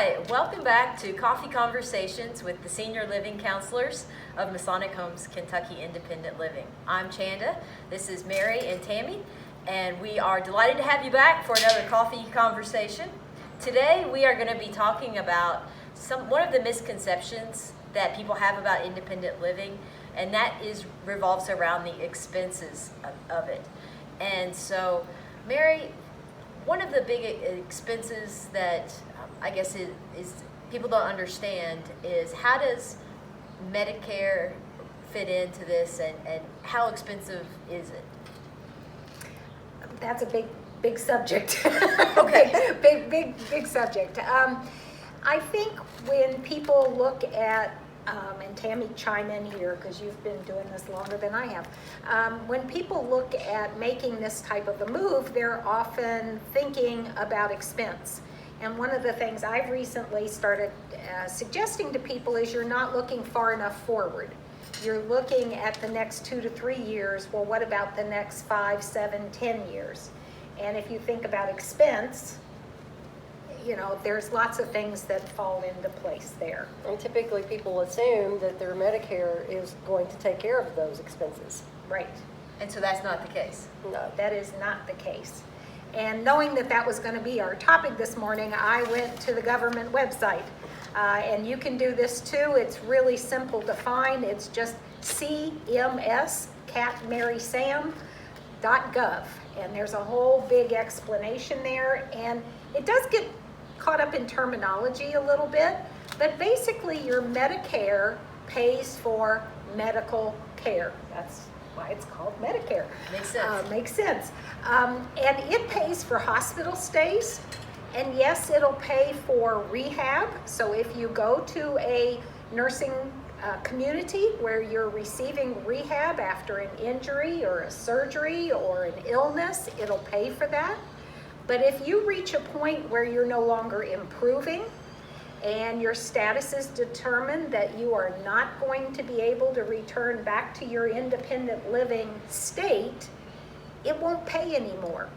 Hi, welcome back to Coffee Conversations with the Senior Living Counselors of Masonic Homes, Kentucky Independent Living. I'm Chanda, this is Mary and Tammy, and we are delighted to have you back for another coffee conversation. Today we are going to be talking about one of the misconceptions that people have about independent living, and that revolves around the expenses of it. And so, Mary, one of the big expenses that I guess is people don't understand is, how does Medicare fit into this, and how expensive is it? That's a big subject. Okay. big subject. I think when people look at, and Tammy, chime in here because you've been doing this longer than I have. When people look at making this type of a move, they're often thinking about expense. And one of the things I've recently started suggesting to people is you're not looking far enough forward. You're looking at the next 2 to 3 years. Well, what about the next 5, 7, 10 years? And if you think about expense, you know, there's lots of things that fall into place there. And typically people assume that their Medicare is going to take care of those expenses. Right. And so that's not the case. No. That is not the case. And knowing that that was going to be our topic this morning, I went to the government website. And you can do this too. It's really simple to find. It's just cms.catmarysam.gov. And there's a whole big explanation there. And it does get caught up in terminology a little bit. But basically, your Medicare pays for medical care. That's why it's called Medicare. Makes sense. Makes sense. And it pays for hospital stays. And yes, it'll pay for rehab. So if you go to a nursing community where you're receiving rehab after an injury or a surgery or an illness, it'll pay for that. But if you reach a point where you're no longer improving and your status is determined that you are not going to be able to return back to your independent living state, it won't pay anymore.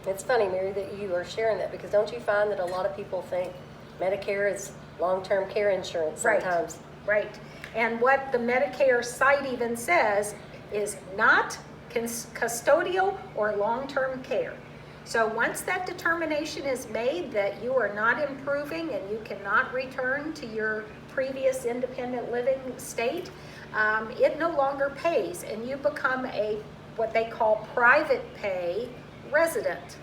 It's funny, Mary, that you are sharing that, because don't you find that a lot of people think Medicare is long-term care insurance sometimes? Right. And what the Medicare site even says is not custodial or long-term care. So once that determination is made that you are not improving and you cannot return to your previous independent living state, it no longer pays, and you become what they call private pay resident.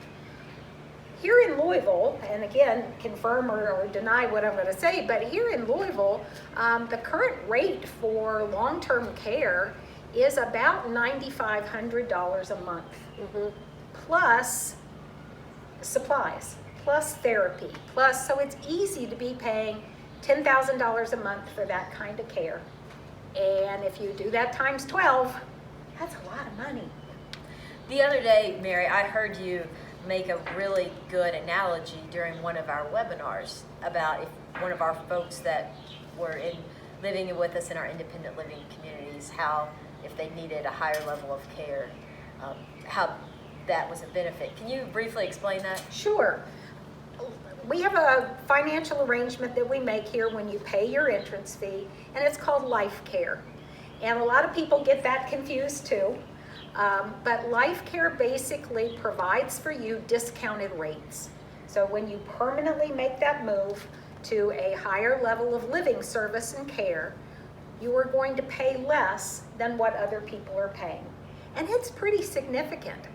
Here in Louisville, and again, confirm or deny what I'm going to say, but here in Louisville, the current rate for long-term care is about $9,500 a month, plus supplies, plus therapy, plus, so it's easy to be paying $10,000 a month for that kind of care. And if you do that times 12, that's a lot of money. The other day, Mary, I heard you make a really good analogy during one of our webinars about if one of our folks that were living with us in our independent living communities, how if they needed a higher level of care, how that was a benefit. Can you briefly explain that? Sure. We have a financial arrangement that we make here when you pay your entrance fee, and it's called Life Care. And a lot of people get that confused too. But Life Care basically provides for you discounted rates. So when you permanently make that move to a higher level of living service and care, you are going to pay less than what other people are paying. And it's pretty significant.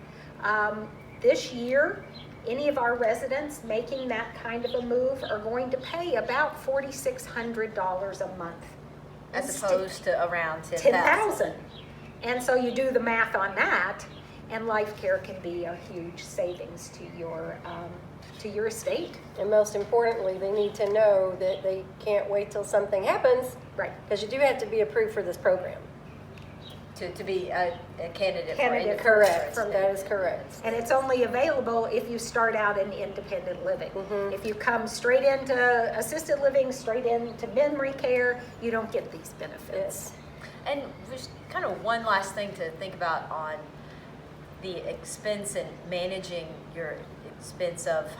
This year, any of our residents making that kind of a move are going to pay about $4,600 a month. As opposed to around $10,000. And so you do the math on that, and Life Care can be a huge savings to your estate. And most importantly, they need to know that they can't wait till something happens. Right. Because you do have to be approved for this program. To be a candidate for Candidate, independent Correct. living. That is correct. And it's only available if you start out in independent living. If you come straight into assisted living, straight into memory care, you don't get these benefits. Yes. And just kind of one last thing to think about on the expense and managing your expense of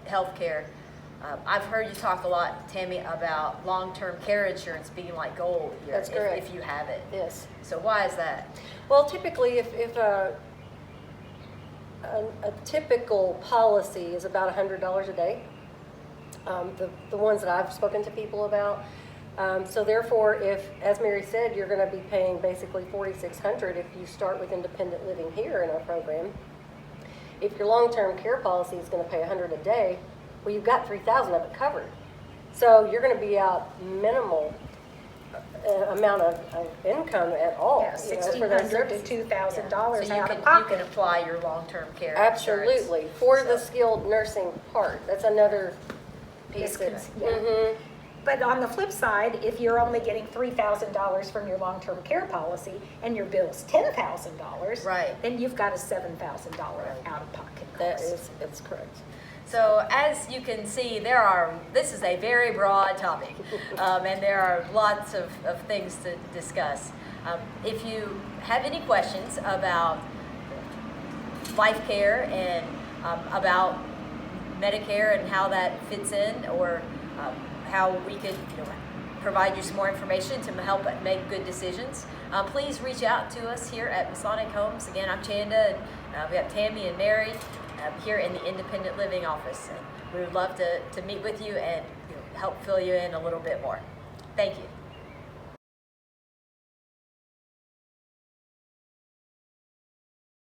healthcare. I've heard you talk a lot, Tammy, about long-term care insurance being like gold here, That's correct. if you have it. Yes. So why is that? Well, typically, if a typical policy is about $100 a day, the ones that I've spoken to people about. So therefore, if, as Mary said, you're going to be paying basically $4,600 if you start with independent living here in our program. If your long-term care policy is going to pay $100 a day, well, you've got $3,000 of it covered. So you're going to be out minimal amount of income at all. Yeah, you know, for those $1,600 to $2,000 So you out can, of you pocket. can apply your long-term care Absolutely, insurance. for So- the skilled nursing part. That's another piece of it. Yeah. Mhm. But on the flip side, if you're only getting $3,000 from your long-term care policy and your bill's $10,000, Right. then you've got a $7,000 out-of-pocket That cost. it's correct. So as you can see, this is a very broad topic, and there are lots of things to discuss. If you have any questions about life care and about Medicare and how that fits in, or how we could provide you some more information to help make good decisions, please reach out to us here at Masonic Homes. Again, I'm Chanda, and we have Tammy and Mary here in the Independent Living office. And we would love to meet with you and help fill you in a little bit more. Thank you.